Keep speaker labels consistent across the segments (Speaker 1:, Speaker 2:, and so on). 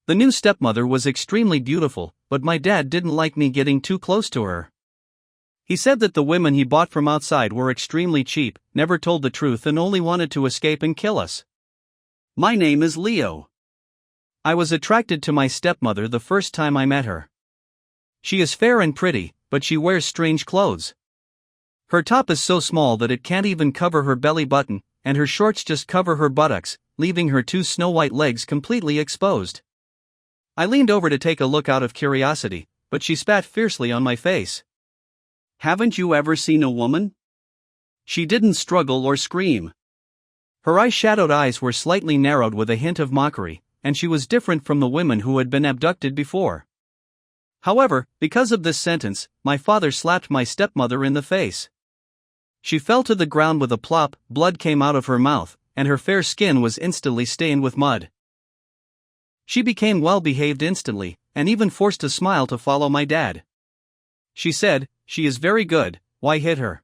Speaker 1: The new stepmother was extremely beautiful, but my dad didn't like me getting too close to her. He said that the women he bought from outside were extremely cheap, never told the truth, and only wanted to escape and kill us. My name is Leo. I was attracted to my stepmother the first time I met her. She is fair and pretty, but she wears strange clothes. Her top is so small that it can't even cover her belly button, and her shorts just cover her buttocks, leaving her two snow-white legs completely exposed. I leaned over to take a look out of curiosity, but she spat fiercely on my face. Haven't you ever seen a woman? She didn't struggle or scream. Her eyeshadowed eyes were slightly narrowed with a hint of mockery, and she was different from the women who had been abducted before. However, because of this sentence, my father slapped my stepmother in the face. She fell to the ground with a plop, blood came out of her mouth, and her fair skin was instantly stained with mud. She became well-behaved instantly, and even forced a smile to follow my dad. She said, "She is very good, why hit her?"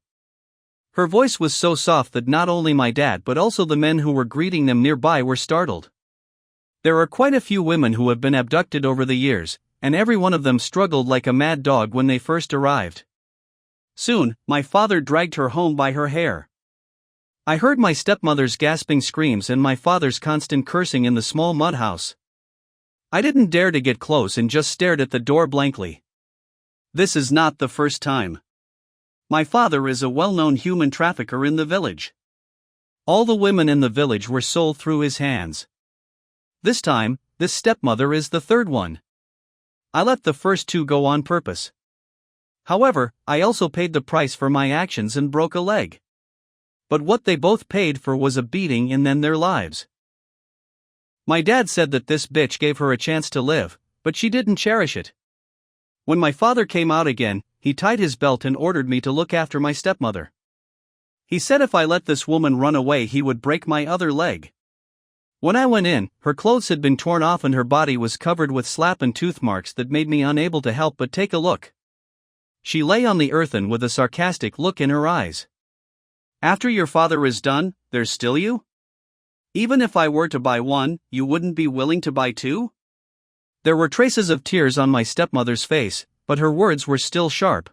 Speaker 1: Her voice was so soft that not only my dad but also the men who were greeting them nearby were startled. There are quite a few women who have been abducted over the years, and every one of them struggled like a mad dog when they first arrived. Soon, my father dragged her home by her hair. I heard my stepmother's gasping screams and my father's constant cursing in the small mud house. I didn't dare to get close and just stared at the door blankly. This is not the first time. My father is a well-known human trafficker in the village. All the women in the village were sold through his hands. This time, this stepmother is the third one. I let the first two go on purpose. However, I also paid the price for my actions and broke a leg. But what they both paid for was a beating and then their lives. My dad said that this bitch gave her a chance to live, but she didn't cherish it. When my father came out again, he tied his belt and ordered me to look after my stepmother. He said if I let this woman run away he would break my other leg. When I went in, her clothes had been torn off and her body was covered with slap and tooth marks that made me unable to help but take a look. She lay on the earthen with a sarcastic look in her eyes. After your father is done, there's still you? Even if I were to buy one, you wouldn't be willing to buy two? There were traces of tears on my stepmother's face, but her words were still sharp.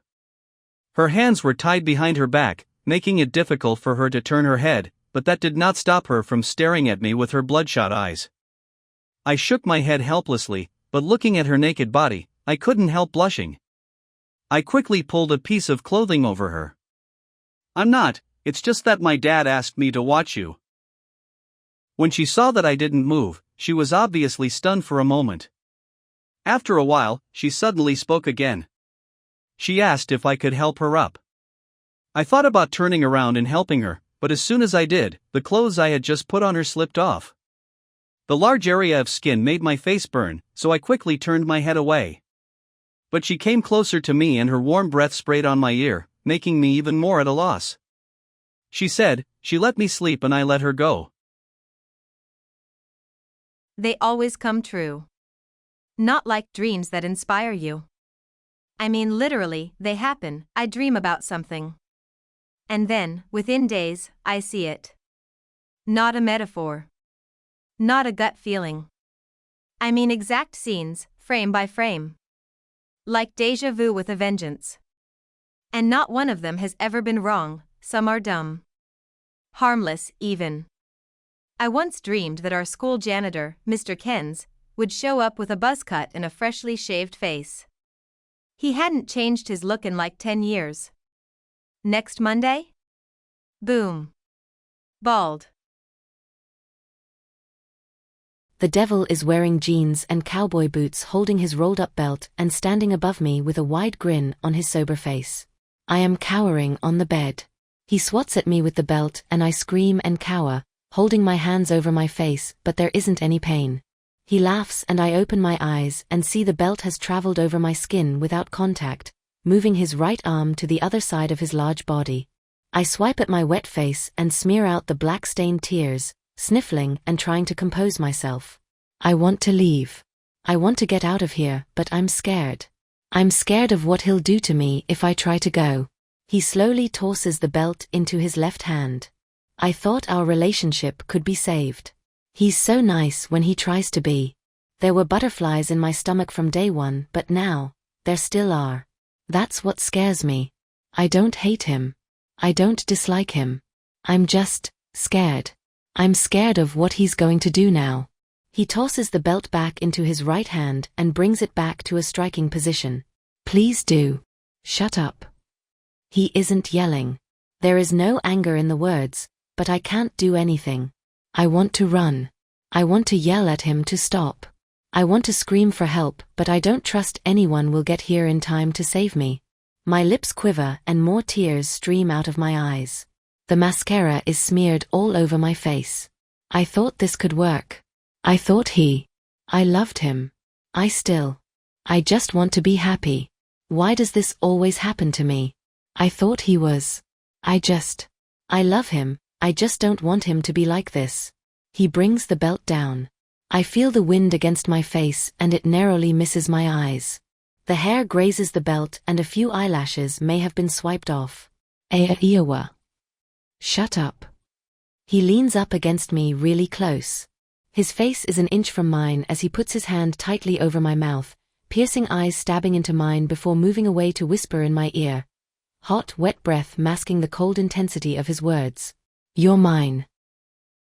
Speaker 1: Her hands were tied behind her back, making it difficult for her to turn her head, but that did not stop her from staring at me with her bloodshot eyes. I shook my head helplessly, but looking at her naked body, I couldn't help blushing. I quickly pulled a piece of clothing over her. I'm not, it's just that my dad asked me to watch you. When she saw that I didn't move, she was obviously stunned for a moment. After a while, she suddenly spoke again. She asked if I could help her up. I thought about turning around and helping her, but as soon as I did, the clothes I had just put on her slipped off. The large area of skin made my face burn, so I quickly turned my head away. But she came closer to me and her warm breath sprayed on my ear, making me even more at a loss. She said, she let me sleep and I let her go.
Speaker 2: They always come true. Not like dreams that inspire you. I mean literally, they happen. I dream about something. And then, within days, I see it. Not a metaphor. Not a gut feeling. I mean exact scenes, frame by frame. Like déjà vu with a vengeance. And not one of them has ever been wrong, some are dumb. Harmless, even. I once dreamed that our school janitor, Mr. Kens, would show up with a buzz cut and a freshly shaved face. He hadn't changed his look in like 10 years. Next Monday? Boom. Bald.
Speaker 3: The devil is wearing jeans and cowboy boots, holding his rolled-up belt and standing above me with a wide grin on his sober face. I am cowering on the bed. He swats at me with the belt and I scream and cower, holding my hands over my face, but there isn't any pain. He laughs and I open my eyes and see the belt has traveled over my skin without contact, moving his right arm to the other side of his large body. I swipe at my wet face and smear out the black-stained tears, sniffling and trying to compose myself. I want to leave. I want to get out of here, but I'm scared. I'm scared of what he'll do to me if I try to go. He slowly tosses the belt into his left hand. I thought our relationship could be saved. He's so nice when he tries to be. There were butterflies in my stomach from day one, but now, there still are. That's what scares me. I don't hate him. I don't dislike him. I'm just scared. I'm scared of what he's going to do now. He tosses the belt back into his right hand and brings it back to a striking position. Please do. Shut up. He isn't yelling. There is no anger in the words, but I can't do anything. I want to run. I want to yell at him to stop. I want to scream for help, but I don't trust anyone will get here in time to save me. My lips quiver and more tears stream out of my eyes. The mascara is smeared all over my face. I thought this could work. I loved him. I just want to be happy. Why does this always happen to me? I thought he was. I love him, I just don't want him to be like this. He brings the belt down. I feel the wind against my face and it narrowly misses my eyes. The hair grazes the belt and a few eyelashes may have been swiped off. Iowa. Shut up. He leans up against me really close. His face is an inch from mine as he puts his hand tightly over my mouth, piercing eyes stabbing into mine before moving away to whisper in my ear. Hot, wet breath masking the cold intensity of his words. You're mine.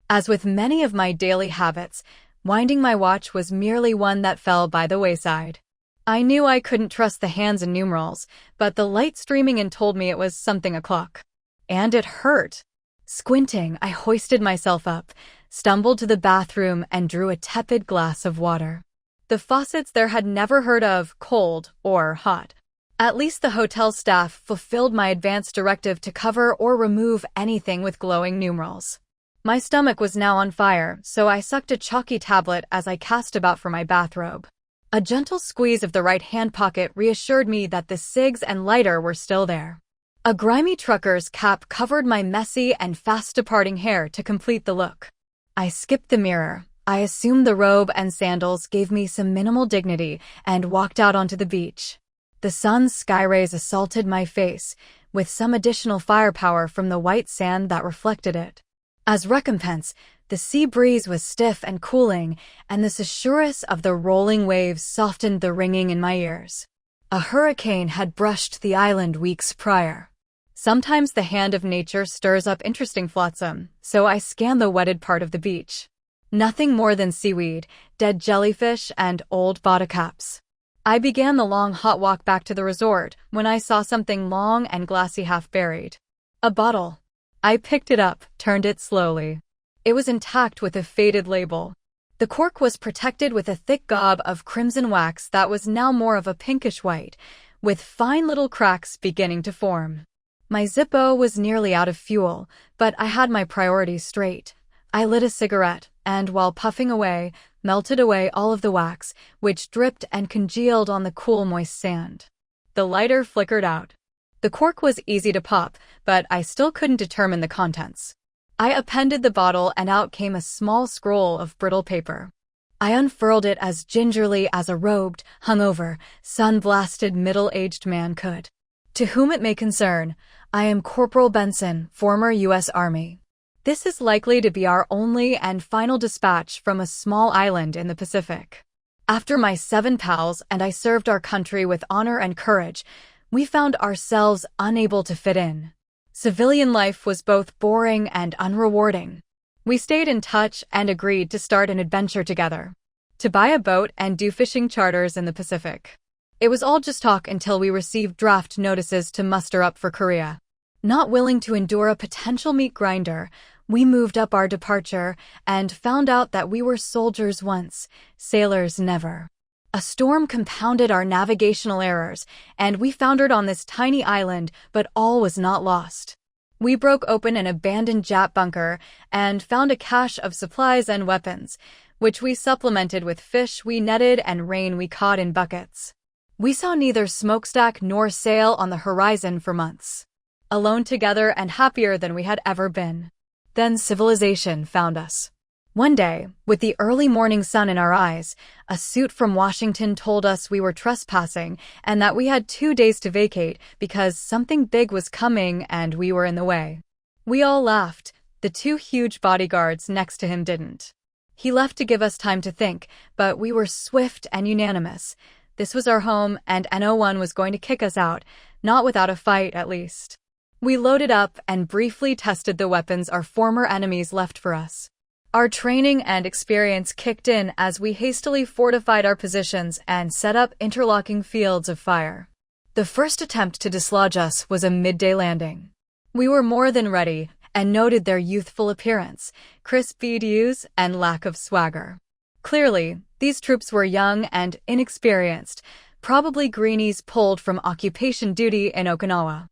Speaker 4: As with many of my daily habits, winding my watch was merely one that fell by the wayside. I knew I couldn't trust the hands and numerals, but the light streaming in told me it was something o'clock. And it hurt. Squinting, I hoisted myself up, stumbled to the bathroom, and drew a tepid glass of water. The faucets there had never heard of cold or hot. At least the hotel staff fulfilled my advance directive to cover or remove anything with glowing numerals. My stomach was now on fire, so I sucked a chalky tablet as I cast about for my bathrobe. A gentle squeeze of the right hand pocket reassured me that the cigs and lighter were still there. A grimy trucker's cap covered my messy and fast-departing hair to complete the look. I skipped the mirror. I assumed the robe and sandals gave me some minimal dignity and walked out onto the beach. The sun's sky rays assaulted my face, with some additional firepower from the white sand that reflected it. As recompense, the sea breeze was stiff and cooling, and the susurrus of the rolling waves softened the ringing in my ears. A hurricane had brushed the island weeks prior. Sometimes the hand of nature stirs up interesting flotsam, so I scanned the wetted part of the beach. Nothing more than seaweed, dead jellyfish, and old buttercups. I began the long hot walk back to the resort when I saw something long and glassy half buried. A bottle. I picked it up, turned it slowly. It was intact with a faded label. The cork was protected with a thick gob of crimson wax that was now more of a pinkish white, with fine little cracks beginning to form. My Zippo was nearly out of fuel, but I had my priorities straight. I lit a cigarette, and while puffing away, melted away all of the wax, which dripped and congealed on the cool, moist sand. The lighter flickered out. The cork was easy to pop, but I still couldn't determine the contents. I appended the bottle and out came a small scroll of brittle paper. I unfurled it as gingerly as a robed, hungover, sun-blasted middle-aged man could. To whom it may concern, I am Corporal Benson, former U.S. Army. This is likely to be our only and final dispatch from a small island in the Pacific. After my 7 pals and I served our country with honor and courage, we found ourselves unable to fit in. Civilian life was both boring and unrewarding. We stayed in touch and agreed to start an adventure together, to buy a boat and do fishing charters in the Pacific. It was all just talk until we received draft notices to muster up for Korea. Not willing to endure a potential meat grinder, we moved up our departure and found out that we were soldiers once, sailors never. A storm compounded our navigational errors, and we foundered on this tiny island, but all was not lost. We broke open an abandoned Jap bunker and found a cache of supplies and weapons, which we supplemented with fish we netted and rain we caught in buckets. We saw neither smokestack nor sail on the horizon for months. Alone together and happier than we had ever been. Then civilization found us. One day, with the early morning sun in our eyes, a suit from Washington told us we were trespassing and that we had 2 days to vacate because something big was coming and we were in the way. We all laughed. The 2 huge bodyguards next to him didn't. He left to give us time to think, but we were swift and unanimous. This was our home, and N01 was going to kick us out, not without a fight at least. We loaded up and briefly tested the weapons our former enemies left for us. Our training and experience kicked in as we hastily fortified our positions and set up interlocking fields of fire. The first attempt to dislodge us was a midday landing. We were more than ready and noted their youthful appearance, crisp views, and lack of swagger. Clearly, these troops were young and inexperienced, probably greenies pulled from occupation duty in Okinawa.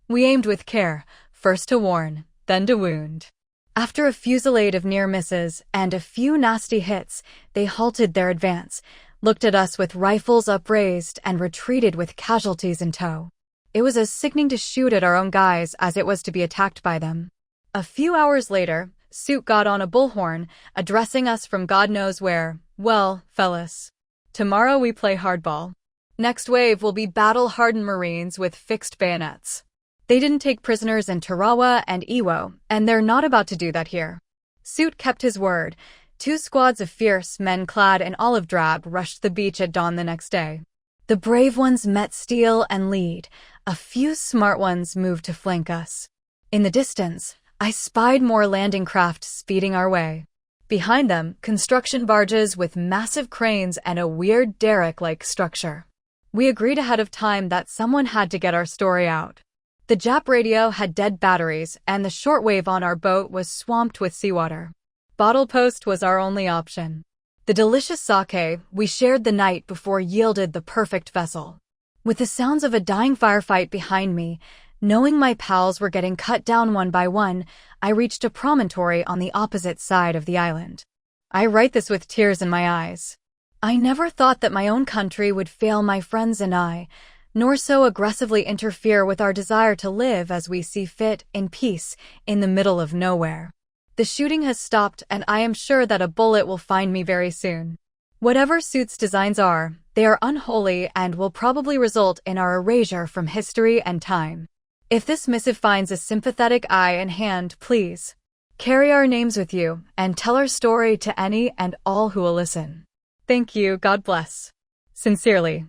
Speaker 4: We aimed with care, first to warn, then to wound. After a fusillade of near misses and a few nasty hits, they halted their advance, looked at us with rifles upraised, and retreated with casualties in tow. It was as sickening to shoot at our own guys as it was to be attacked by them. A few hours later, Suit got on a bullhorn, addressing us from God knows where. Well, fellas, tomorrow we play hardball. Next wave will be battle-hardened Marines with fixed bayonets. They didn't take prisoners in Tarawa and Iwo, and they're not about to do that here. Suit kept his word. 2 squads of fierce men clad in olive drab rushed the beach at dawn the next day. The brave ones met Steele and Lead. A few smart ones moved to flank us. In the distance, I spied more landing craft speeding our way. Behind them, construction barges with massive cranes and a weird derrick-like structure. We agreed ahead of time that someone had to get our story out. The Jap radio had dead batteries, and the shortwave on our boat was swamped with seawater. Bottle post was our only option. The delicious sake we shared the night before yielded the perfect vessel. With the sounds of a dying firefight behind me, knowing my pals were getting cut down one by one, I reached a promontory on the opposite side of the island. I write this with tears in my eyes. I never thought that my own country would fail my friends and I, nor so aggressively interfere with our desire to live as we see fit, in peace, in the middle of nowhere. The shooting has stopped, and I am sure that a bullet will find me very soon. Whatever Suit's designs are, they are unholy and will probably result in our erasure from history and time. If this missive finds a sympathetic eye and hand, please carry our names with you and tell our story to any and all who will listen. Thank you, God bless. Sincerely,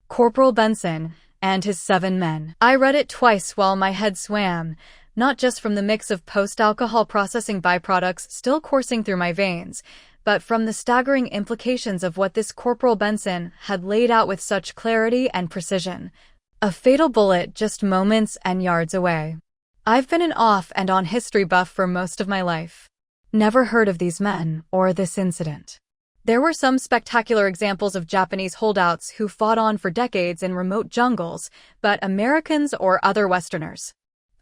Speaker 4: Corporal Benson and his 7 men. I read it twice while my head swam, not just from the mix of post-alcohol processing byproducts still coursing through my veins, but from the staggering implications of what this Corporal Benson had laid out with such clarity and precision. A fatal bullet just moments and yards away. I've been an off and on history buff for most of my life. Never heard of these men or this incident. There were some spectacular examples of Japanese holdouts who fought on for decades in remote jungles, but Americans or other Westerners,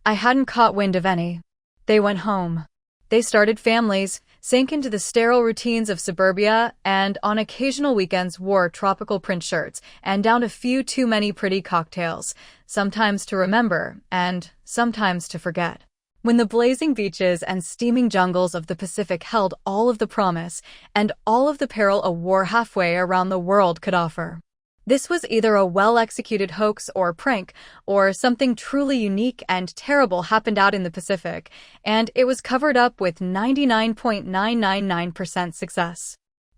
Speaker 4: I hadn't caught wind of any. They went home. They started families, sank into the sterile routines of suburbia, and on occasional weekends wore tropical print shirts and downed a few too many pretty cocktails, sometimes to remember and sometimes to forget. When the blazing beaches and steaming jungles of the Pacific held all of the promise and all of the peril a war halfway around the world could offer. This was either a well-executed hoax or prank, or something truly unique and terrible happened out in the Pacific, and it was covered up with 99.999% success.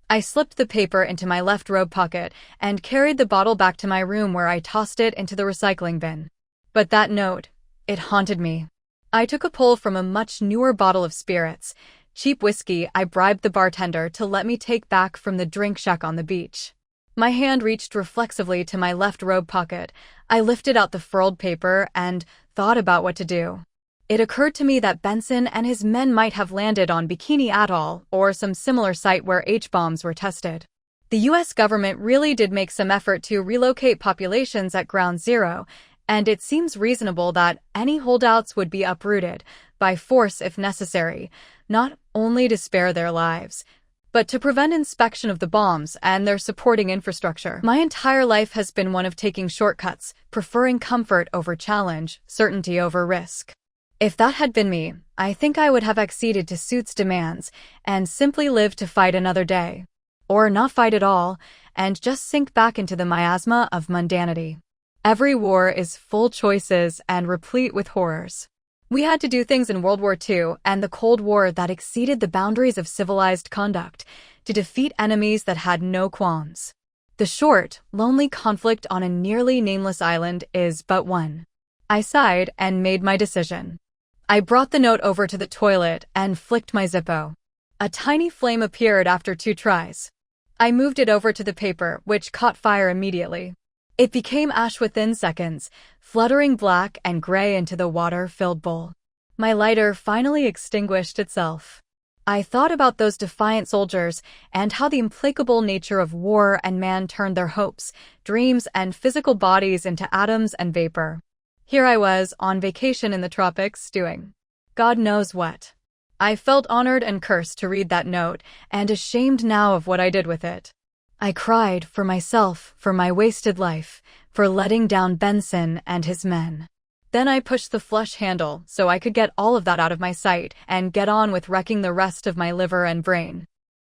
Speaker 4: I slipped the paper into my left robe pocket and carried the bottle back to my room where I tossed it into the recycling bin. But that note, it haunted me. I took a pull from a much newer bottle of spirits, cheap whiskey I bribed the bartender to let me take back from the drink shack on the beach. My hand reached reflexively to my left robe pocket. I lifted out the furled paper and thought about what to do. It occurred to me that Benson and his men might have landed on Bikini Atoll or some similar site where H-bombs were tested. The U.S. government really did make some effort to relocate populations at Ground Zero, and it seems reasonable that any holdouts would be uprooted, by force if necessary, not only to spare their lives, but to prevent inspection of the bombs and their supporting infrastructure. My entire life has been one of taking shortcuts, preferring comfort over challenge, certainty over risk. If that had been me, I think I would have acceded to Suit's demands and simply lived to fight another day. Or not fight at all, and just sink back into the miasma of mundanity. Every war is full choices and replete with horrors. We had to do things in World War II and the Cold War that exceeded the boundaries of civilized conduct to defeat enemies that had no qualms. The short, lonely conflict on a nearly nameless island is but one. I sighed and made my decision. I brought the note over to the toilet and flicked my Zippo. A tiny flame appeared after 2 tries. I moved it over to the paper, which caught fire immediately. It became ash within seconds, fluttering black and gray into the water-filled bowl. My lighter finally extinguished itself. I thought about those defiant soldiers and how the implacable nature of war and man turned their hopes, dreams, and physical bodies into atoms and vapor. Here I was, on vacation in the tropics, doing God knows what. I felt honored and cursed to read that note, and ashamed now of what I did with it. I cried for myself, for my wasted life, for letting down Benson and his men. Then I pushed the flush handle so I could get all of that out of my sight and get on with wrecking the rest of my liver and brain.